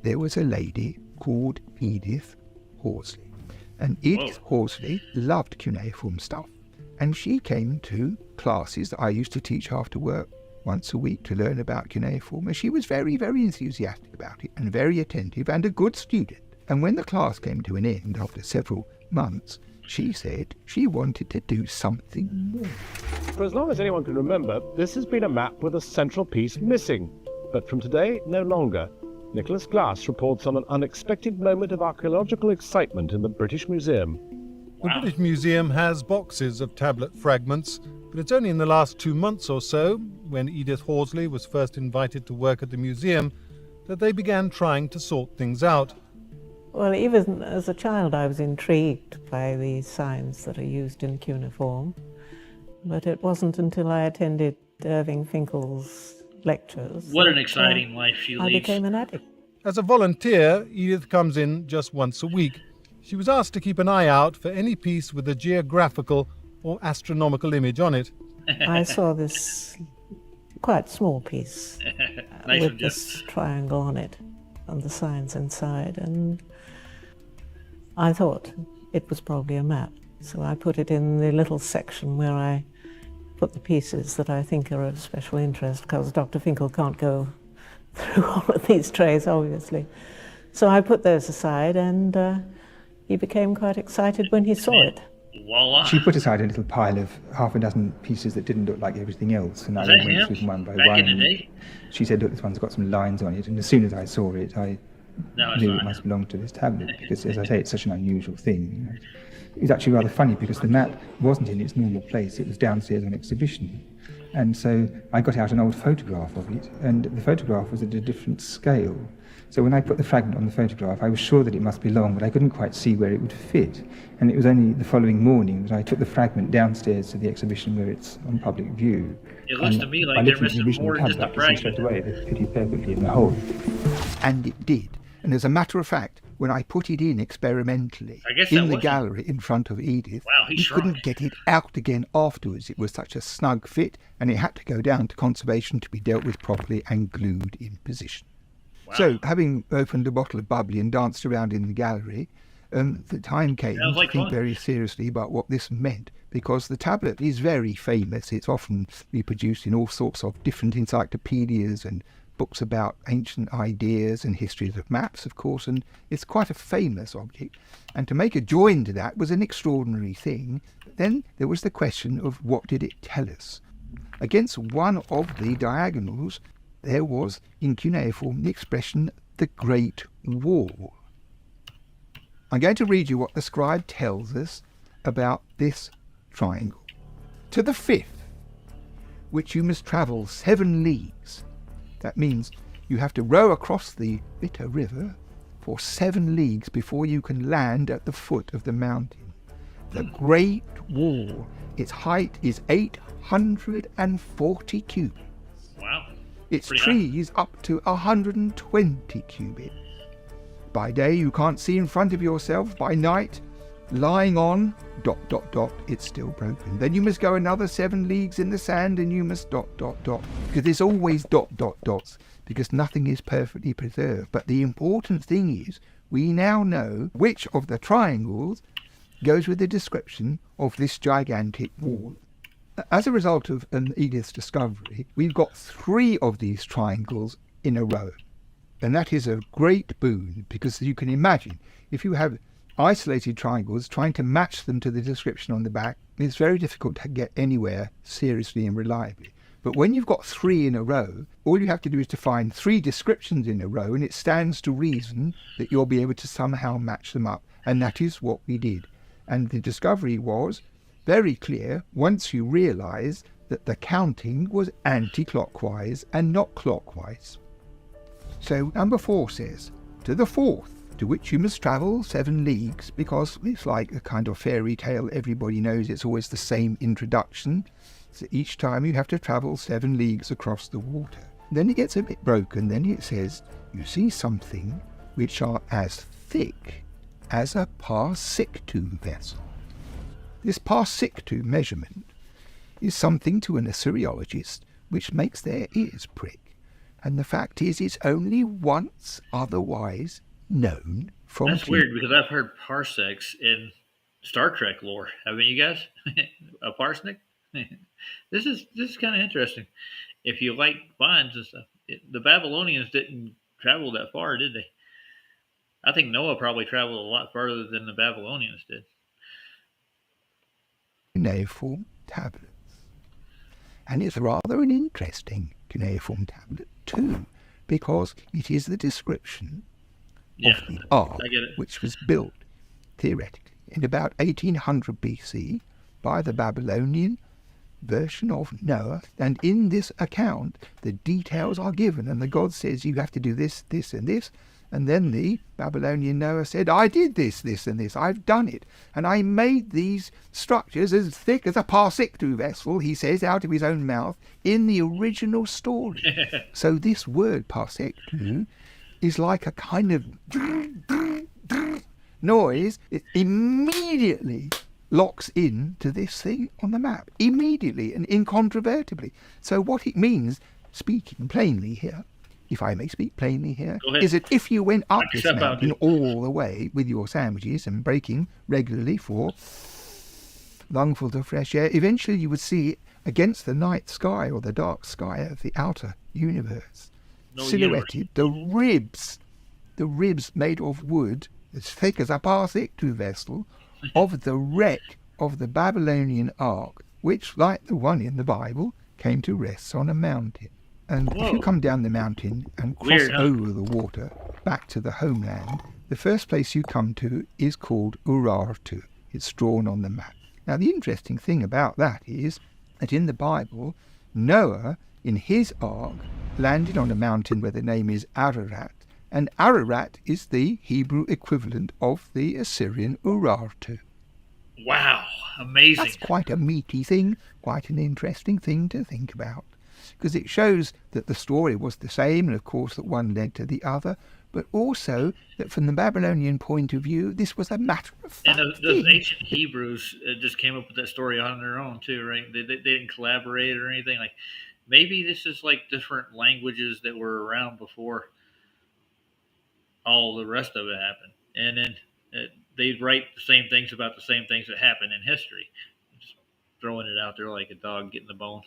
there was a lady called Edith Horsley. And Edith Horsley loved cuneiform stuff. And she came to classes that I used to teach after work once a week to learn about cuneiform. And she was very, very enthusiastic about it and very attentive and a good student. And when the class came to an end after several months, she said she wanted to do something more. For as long as anyone can remember, this has been a map with a central piece missing. But from today, no longer. Nicholas Glass reports on an unexpected moment of archaeological excitement in the British Museum. The British Museum has boxes of tablet fragments, but it's only in the last 2 months or so, when Edith Horsley was first invited to work at the museum, that they began trying to sort things out. Well, even as a child I was intrigued by the signs that are used in cuneiform, but it wasn't until I attended Irving Finkel's lectures What an exciting life she I leads. became an addict. As a volunteer, Edith comes in just once a week. She was asked to keep an eye out for any piece with a geographical or astronomical image on it. I saw this quite small piece Nice with and this triangle on it and the signs inside, and I thought it was probably a map. So I put it in the little section where I put the pieces that I think are of special interest, because Dr. Finkel can't go through all of these trays, obviously. So I put those aside, and he became quite excited when he saw it. Voila. She put aside a little pile of half a dozen pieces that didn't look like everything else, and I went through them one by Back one. in the day? She said, look, this one's got some lines on it, and as soon as I saw it, I knew it must belong to this tablet, because, as I say, it's such an unusual thing. You know. It was actually rather funny, because the map wasn't in its normal place, it was downstairs on exhibition. And so I got out an old photograph of it, and the photograph was at a different scale. So when I put the fragment on the photograph, I was sure that it must belong, but I couldn't quite see where it would fit. And it was only the following morning that I took the fragment downstairs to the exhibition where it's on public view. It looks to me like they're missing more than just a fragment. Straight away, it fitted perfectly in the hole. And it did. And as a matter of fact, when I put it in experimentally in the gallery in front of Edith, we couldn't get it out again afterwards. It was such a snug fit, and it had to go down to conservation to be dealt with properly and glued in position. Wow. So, having opened a bottle of bubbly and danced around in the gallery, the time came to think very seriously about what this meant, because the tablet is very famous. It's often reproduced in all sorts of different encyclopedias and books about ancient ideas and histories of maps, of course, and it's quite a famous object. And to make a join to that was an extraordinary thing. But then there was the question of what did it tell us? Against one of the diagonals, there was, in cuneiform, the expression, the Great Wall. I'm going to read you what the scribe tells us about this triangle. To the fifth, which you must travel 7 leagues. That means you have to row across the bitter river for 7 leagues before you can land at the foot of the mountain. The Great Wall, its height is 840 cubits. Wow. Its trees up to 120 cubits. By day you can't see in front of yourself. By night, lying on ... it's still broken. Then you must go another 7 leagues in the sand, and you must ... because there's always ... because nothing is perfectly preserved. But the important thing is, we now know which of the triangles goes with the description of this gigantic wall. As a result of Edith's discovery, we've got 3 of these triangles in a row. And that is a great boon, because you can imagine, if you have isolated triangles, trying to match them to the description on the back, it's very difficult to get anywhere seriously and reliably. But when you've got 3 in a row, all you have to do is to find 3 descriptions in a row, and it stands to reason that you'll be able to somehow match them up. And that is what we did. And the discovery was very clear once you realise that the counting was anti-clockwise and not clockwise. So number 4 says, to the 4th, to which you must travel 7 leagues, because it's like a kind of fairy tale. Everybody knows it's always the same introduction. So each time you have to travel 7 leagues across the water. Then it gets a bit broken. Then it says, you see something which are as thick as a parsictu vessel. This parsictu measurement is something to an Assyriologist which makes their ears prick. And the fact is, it's only once otherwise known from... That's weird, because I've heard parsecs in Star Trek lore. Haven't you guys? A parsec? This is kind of interesting. If you like vines and stuff, the Babylonians didn't travel that far, did they? I think Noah probably traveled a lot farther than the Babylonians did. Cuneiform tablets. And it's rather an interesting cuneiform tablet too, because it is the description of the ark which was built, theoretically, in about 1800 BC by the Babylonian version of Noah. And in this account, the details are given, and the god says, you have to do this, this, and this. And then the Babylonian Noah said, I did this, this, and this. I've done it. And I made these structures as thick as a parsictu vessel, he says out of his own mouth, in the original story. So this word parsictu is like a kind of noise. It immediately locks in to this thing on the map. Immediately and incontrovertibly. So what it means, speaking plainly here, if I may speak plainly here, is that if you went up this mountain all the way with your sandwiches and breaking regularly for lungfuls of fresh air, eventually you would see against the night sky or the dark sky of the outer universe, silhouetted the ribs made of wood as thick as a parsictu vessel of the wreck of the Babylonian ark, which, like the one in the Bible, came to rest on a mountain. And if you come down the mountain and cross over the water back to the homeland, the first place you come to is called Urartu. It's drawn on the map. Now, the interesting thing about that is that in the Bible, Noah, in his ark, landed on a mountain where the name is Ararat, and Ararat is the Hebrew equivalent of the Assyrian Urartu. Wow, amazing. That's quite a meaty thing, quite an interesting thing to think about, because it shows that the story was the same, and of course that one led to the other, but also that from the Babylonian point of view, this was a matter of fact. And those ancient Hebrews just came up with that story on their own too, right? They didn't collaborate or anything. Like, maybe this is like different languages that were around before all the rest of it happened, and then they write the same things about the same things that happened in history. Just throwing it out there like a dog getting the bone.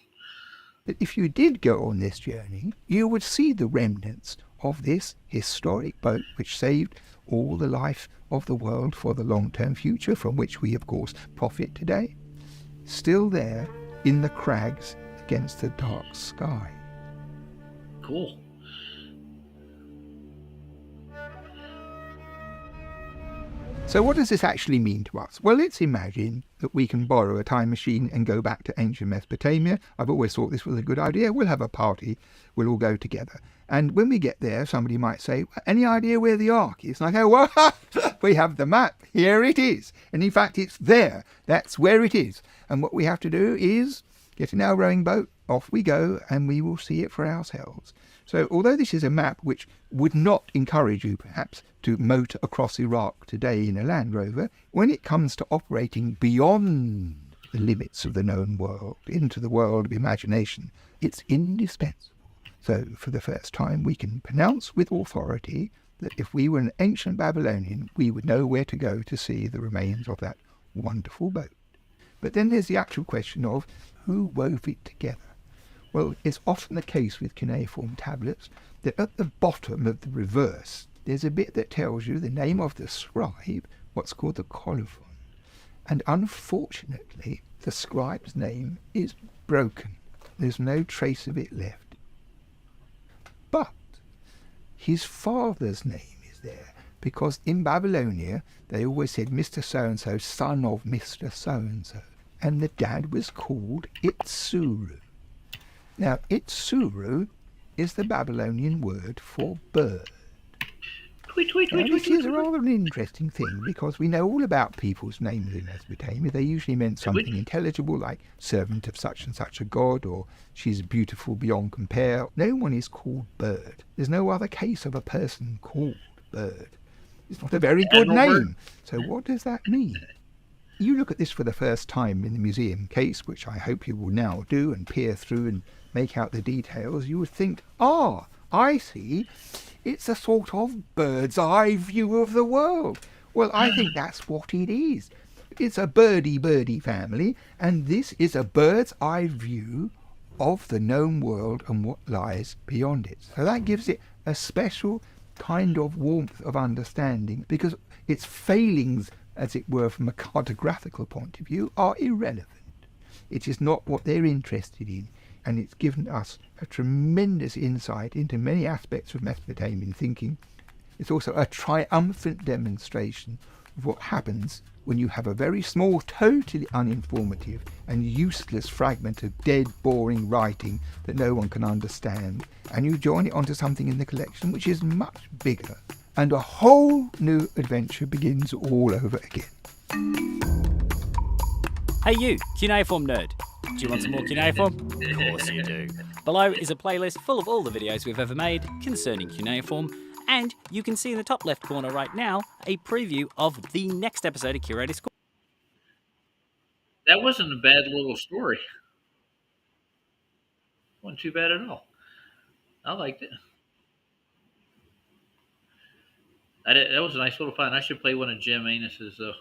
But if you did go on this journey, you would see the remnants of this historic boat which saved all the life of the world for the long-term future, from which we, of course, profit today, still there in the crags against the dark sky. Cool. So what does this actually mean to us? Well, let's imagine that we can borrow a time machine and go back to ancient Mesopotamia. I've always thought this was a good idea. We'll have a party. We'll all go together. And when we get there, somebody might say, any idea where the Ark is? And I go, well, we have the map. Here it is. And in fact, it's there. That's where it is. And what we have to do is get in our rowing boat, off we go, and we will see it for ourselves. So although this is a map which would not encourage you, perhaps, to motor across Iraq today in a Land Rover, when it comes to operating beyond the limits of the known world, into the world of imagination, it's indispensable. So for the first time, we can pronounce with authority that if we were an ancient Babylonian, we would know where to go to see the remains of that wonderful boat. But then there's the actual question of who wove it together. Well, it's often the case with cuneiform tablets that at the bottom of the reverse, there's a bit that tells you the name of the scribe, what's called the colophon. And unfortunately, the scribe's name is broken. There's no trace of it left. But his father's name is there, because in Babylonia, they always said Mr. So-and-so, son of Mr. So-and-so. And the dad was called Itsuru. Now, Itsuru is the Babylonian word for bird. This is a rather an interesting thing because we know all about people's names in Mesopotamia. They usually meant something intelligible like servant of such and such a god or she's beautiful beyond compare. No one is called Bird. There's no other case of a person called Bird. It's not a very good name. So what does that mean? You look at this for the first time in the museum case, which I hope you will now do and peer through and make out the details, you would think, I see. It's a sort of bird's eye view of the world. Well, I think that's what it is. It's a birdie family, and this is a bird's eye view of the known world and what lies beyond it. So that gives it a special kind of warmth of understanding because its failings, as it were, from a cartographical point of view, are irrelevant. It is not what they're interested in. And it's given us a tremendous insight into many aspects of Mesopotamian thinking. It's also a triumphant demonstration of what happens when you have a very small, totally uninformative and useless fragment of dead, boring writing that no one can understand, and you join it onto something in the collection which is much bigger, and a whole new adventure begins all over again. Hey you, cuneiform nerd. Do you want some more cuneiform? Of course you do. Below is a playlist full of all the videos we've ever made concerning cuneiform, and you can see in the top left corner right now a preview of the next episode of Curator's Corner. That wasn't a bad little story. Wasn't too bad at all. I liked it. That was a nice little find. I should play one of Jim Anus's though,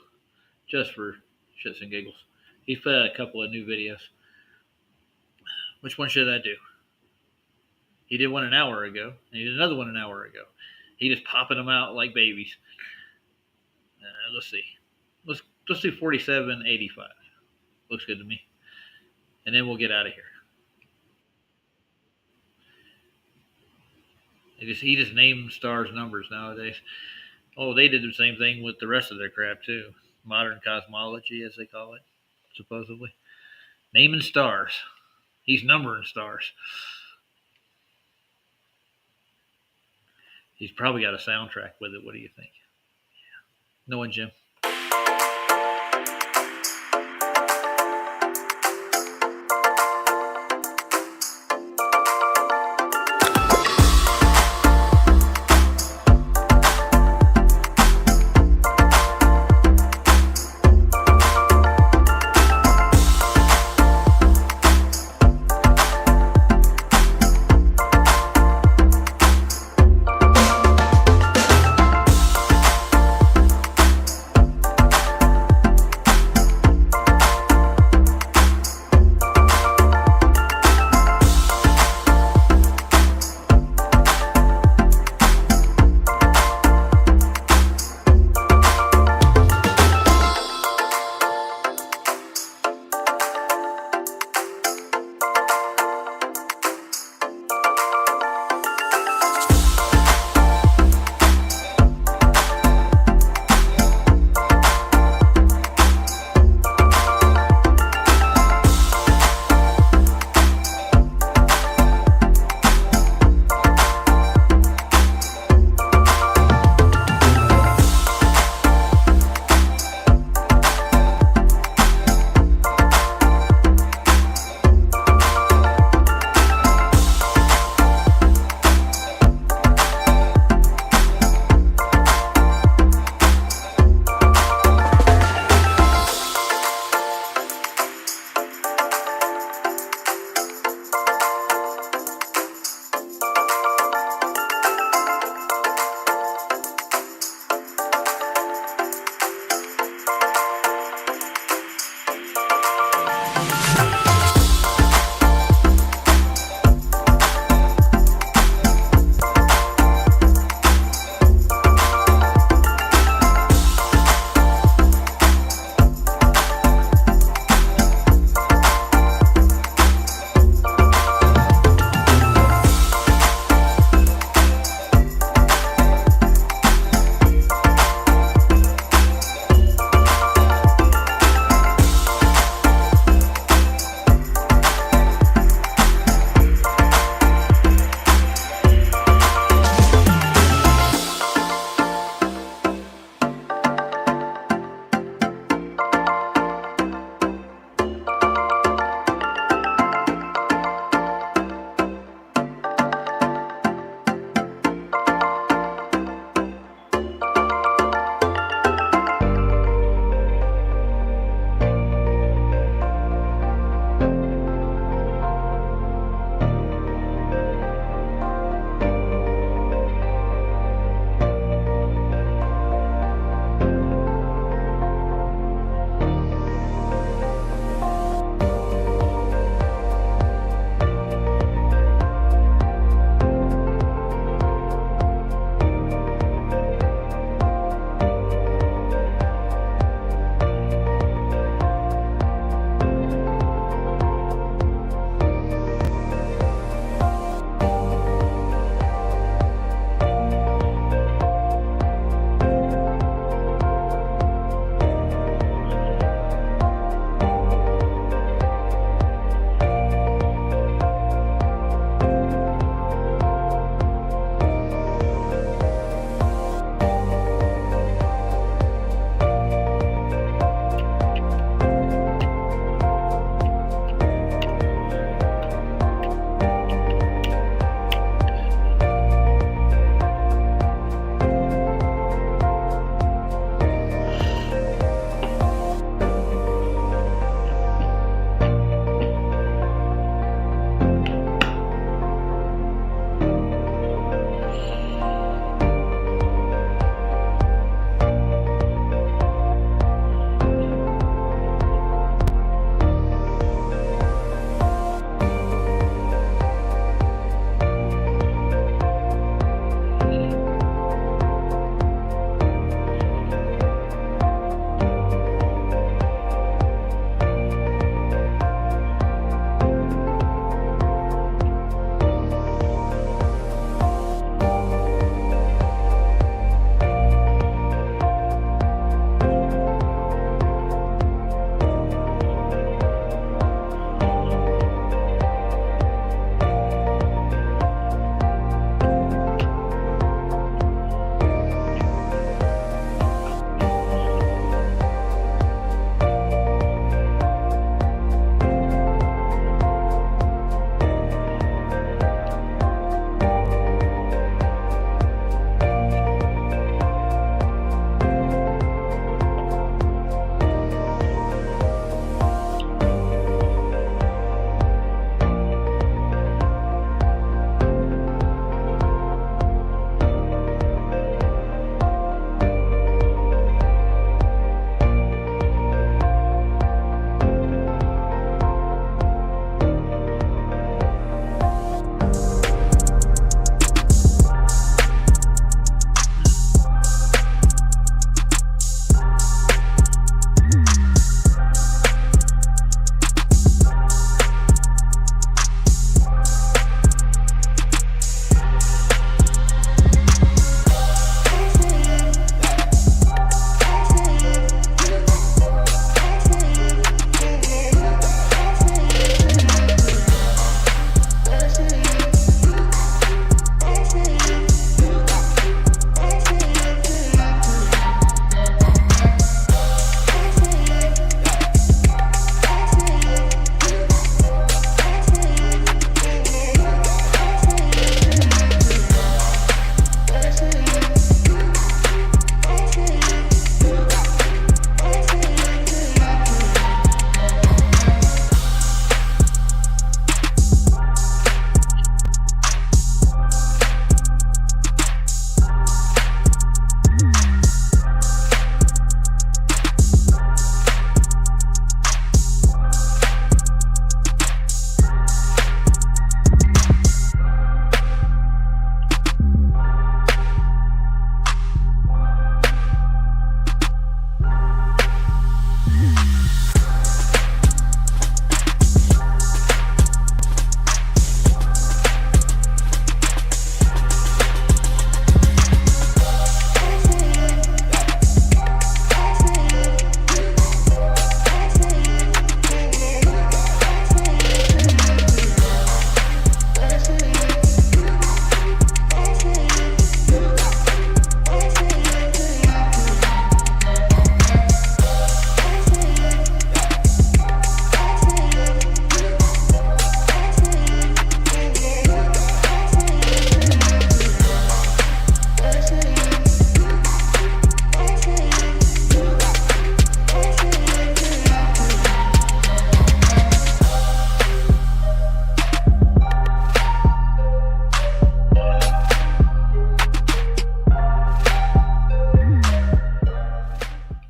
just for shits and giggles. He's put out a couple of new videos. Which one should I do? He did one an hour ago, and he did another one an hour ago. He just popping them out like babies. Let's see. Let's do 4785. Looks good to me. And then we'll get out of here. He just named stars numbers nowadays. Oh, they did the same thing with the rest of their crap too. Modern cosmology, as they call it, supposedly. Naming stars. He's numbering stars. He's probably got a soundtrack with it. What do you think? Yeah. Knowing Jim.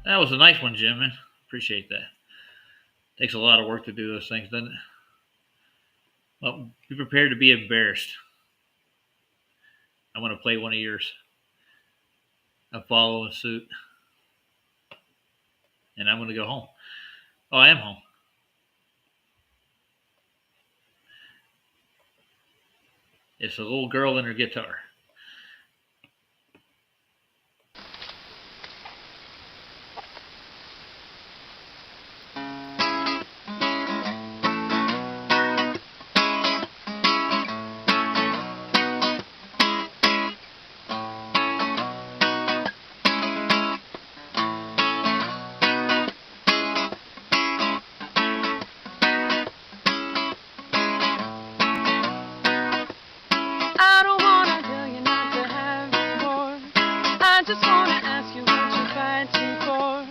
That was a nice one, Jim, man. Appreciate that. Takes a lot of work to do those things, doesn't it? Well, be prepared to be embarrassed. I'm going to play one of yours. I'm following suit. And I'm going to go home. Oh, I am home. It's a little girl and her guitar. I don't wanna tell you not to have more. I just wanna ask you what you're fighting for.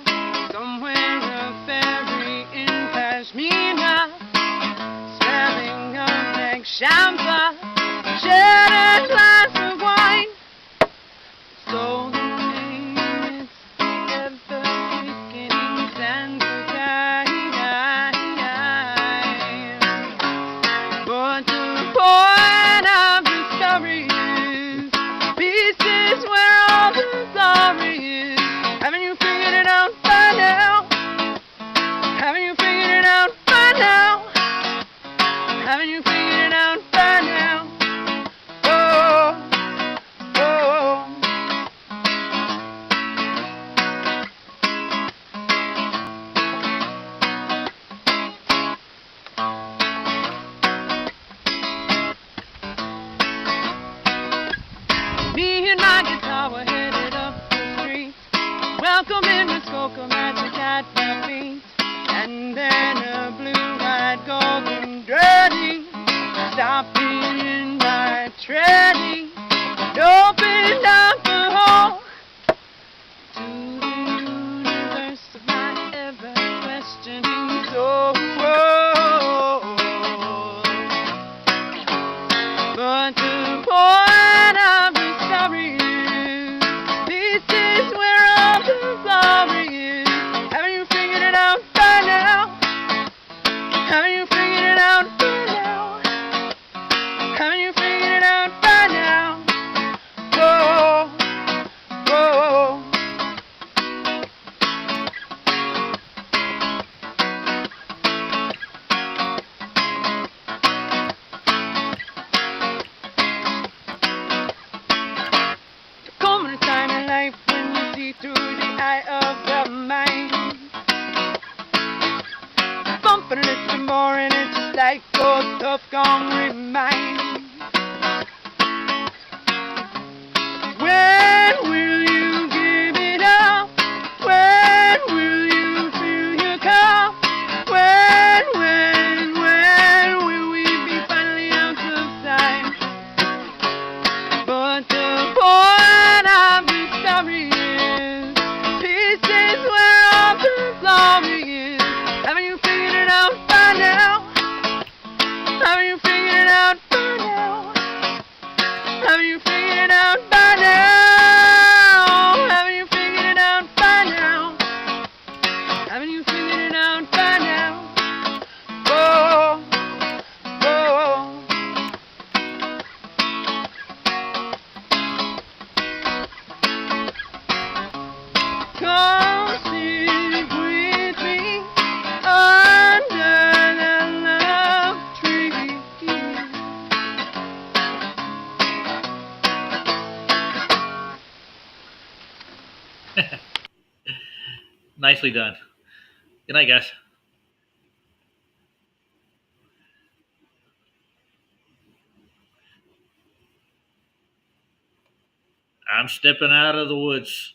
Somewhere a fairy in Kashmir, smelling of neck champa, shed a glass of wine. So the name is the ever-quickening sands of time. But the point of discovery is peace is where all the glory is. Haven't you figured it out by now? Haven't you figured it out by now? Haven't you figured it out by now? Oh, oh. Me and my guitar were headed up the street, welcoming Miss Coca Magic at my feet. And then a blue-eyed golden dreading stopped me in my treading and opened up a hole to the universe of my ever-questioning soul. But the point of discovery is this is where all the glory is. Haven't you figured it out by now? Haven't you figured it out by now? Haven't you figured it out by now? Oh, oh. Come on a time in life when you see through the eye of the mind. Bumping a little more and it's just like old tough gone remind. When will you give it up? When will you fill your cup? When will we be finally out of time? But the point of discovery is peace is where all the glory is. Haven't you figured it out by now? Haven't you figured it out by now? Haven't you figured it out by now? Haven't you figured it out by now? Haven't you figured it out by now? Oh, oh. Come sit with me under the love tree. Nicely done. Good night, guys. I'm stepping out of the woods.